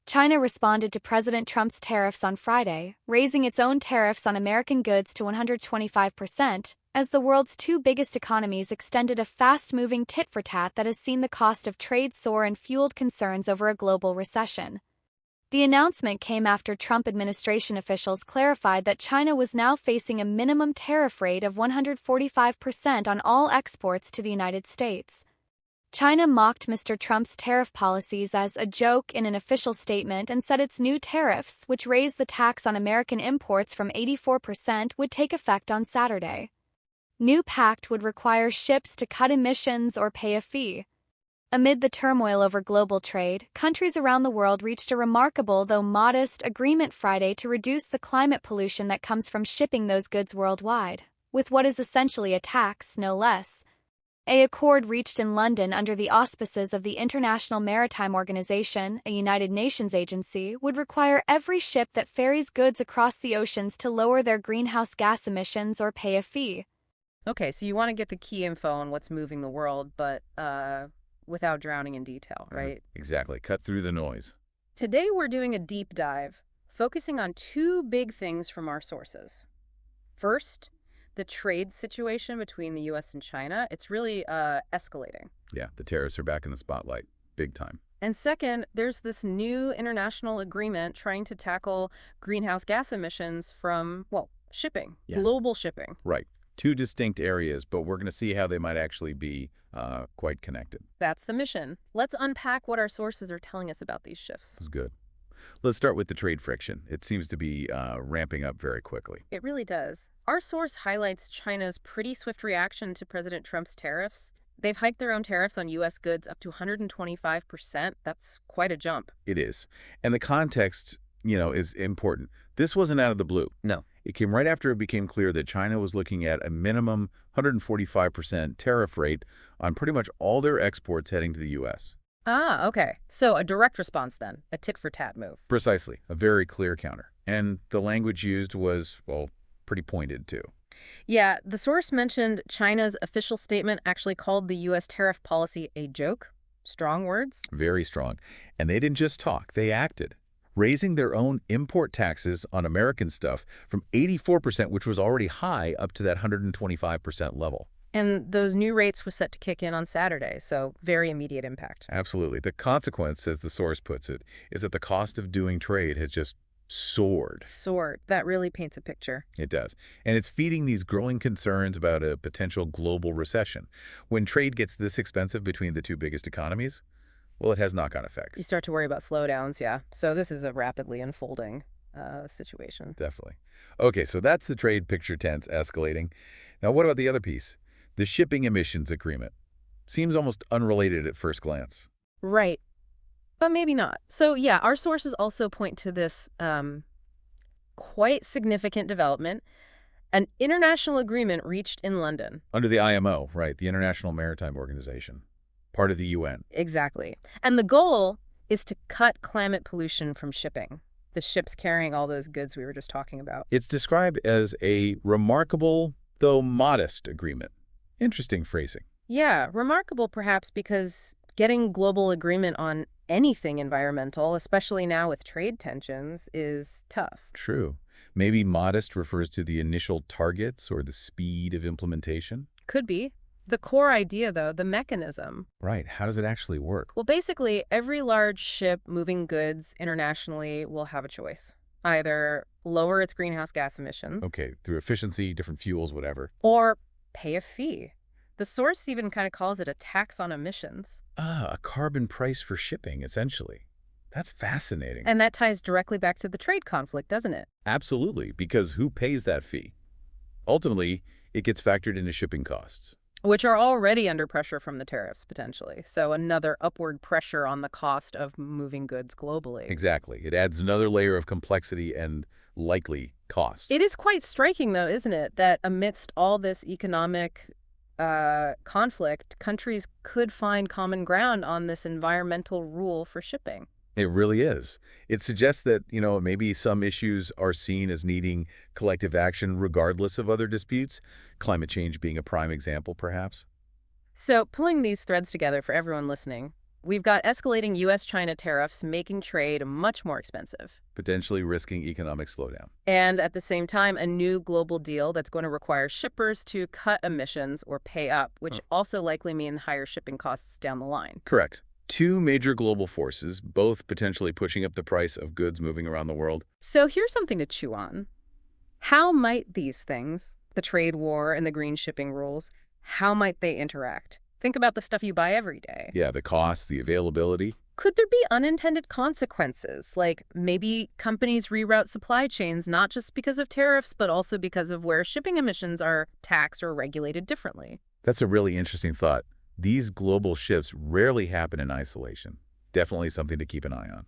China responded to President Trump's tariffs on Friday, raising its own tariffs on American goods to 125%, as the world's two biggest economies extended a fast-moving tit-for-tat that has seen the cost of trade soar and fueled concerns over a global recession. The announcement came after Trump administration officials clarified that China was now facing a minimum tariff rate of 145% on all exports to the United States. China mocked Mr. Trump's tariff policies as a joke in an official statement and said its new tariffs, which raised the tax on American imports from 84%, would take effect on Saturday. New pact would require ships to cut emissions or pay a fee. Amid the turmoil over global trade, countries around the world reached a remarkable, though modest, agreement Friday to reduce the climate pollution that comes from shipping those goods worldwide, with what is essentially a tax, no less. An accord reached in London under the auspices of the International Maritime Organization, a United Nations agency, would require every ship that ferries goods across the oceans to lower their greenhouse gas emissions or pay a fee. Okay, so you want to get the key info on what's moving the world, but without drowning in detail, right? Exactly. Cut through the noise. Today we're doing a deep dive, focusing on two big things from our sources. First, the trade situation between the U.S. and China. It's really escalating. Yeah, the tariffs are back in the spotlight. Big time. And second, there's this new international agreement trying to tackle greenhouse gas emissions from, well, shipping, global shipping. Right. Two distinct areas, but we're going to see how they might actually be quite connected. That's the mission. Let's unpack what our sources are telling us about these shifts. That's good. Let's start with the trade friction. It seems to be ramping up very quickly. It really does. Our source highlights China's pretty swift reaction to President Trump's tariffs. They've hiked their own tariffs on U.S. goods up to 125%. That's quite a jump. It is. And the context, is important. This wasn't out of the blue. No. It came right after it became clear that China was looking at a minimum 145% tariff rate on pretty much all their exports heading to the U.S. Ah, okay. So a direct response then, a tit-for-tat move. Precisely. A very clear counter. And the language used was, well, pretty pointed too. Yeah, the source mentioned China's official statement actually called the U.S. tariff policy a joke. Strong words. Very strong. And they didn't just talk, they acted, raising their own import taxes on American stuff from 84%, which was already high, up to that 125% level. And those new rates were set to kick in on Saturday, so very immediate impact. Absolutely. The consequence, as the source puts it, is that the cost of doing trade has just soared. Soared. That really paints a picture. It does. And it's feeding these growing concerns about a potential global recession. When trade gets this expensive between the two biggest economies, well, it has knock-on effects. You start to worry about slowdowns, yeah. So this is a rapidly unfolding situation. Definitely. Okay, so that's the trade picture tense escalating. Now, what about the other piece? The shipping emissions agreement. Seems almost unrelated at first glance. Right. But maybe not. So yeah, our sources also point to this quite significant development, an international agreement reached in London. Under the IMO, right, the International Maritime Organization, part of the UN. Exactly. And the goal is to cut climate pollution from shipping, the ships carrying all those goods we were just talking about. It's described as a remarkable, though modest, agreement. Interesting phrasing. Yeah, remarkable perhaps because getting global agreement on anything environmental, especially now with trade tensions, is tough. True. Maybe modest refers to the initial targets or the speed of implementation? Could be. The core idea, though, the mechanism. Right. How does it actually work? Well, basically, every large ship moving goods internationally will have a choice. Either lower its greenhouse gas emissions. Okay, through efficiency, different fuels, whatever. Or pay a fee. The source even kind of calls it a tax on emissions. Ah, a carbon price for shipping, essentially. That's fascinating. And that ties directly back to the trade conflict, doesn't it? Absolutely, because who pays that fee? Ultimately, it gets factored into shipping costs. Which are already under pressure from the tariffs, potentially. So another upward pressure on the cost of moving goods globally. Exactly. It adds another layer of complexity and likely cost. It is quite striking, though, isn't it, that amidst all this economic conflict, countries could find common ground on this environmental rule for shipping. It really is. It suggests that, maybe some issues are seen as needing collective action regardless of other disputes, climate change being a prime example, perhaps. So pulling these threads together for everyone listening, We've got escalating U.S.-China tariffs making trade much more expensive. potentially risking economic slowdown. And at the same time, a new global deal that's going to require shippers to cut emissions or pay up, which also likely mean higher shipping costs down the line. Correct. Two major global forces, both potentially pushing up the price of goods moving around the world. So here's something to chew on. How might these things, the trade war and the green shipping rules, how might they interact? Think about the stuff you buy every day. Yeah, the cost, the availability. Could there be unintended consequences, like maybe companies reroute supply chains not just because of tariffs, but also because of where shipping emissions are taxed or regulated differently? That's a really interesting thought. These global shifts rarely happen in isolation. Definitely something to keep an eye on.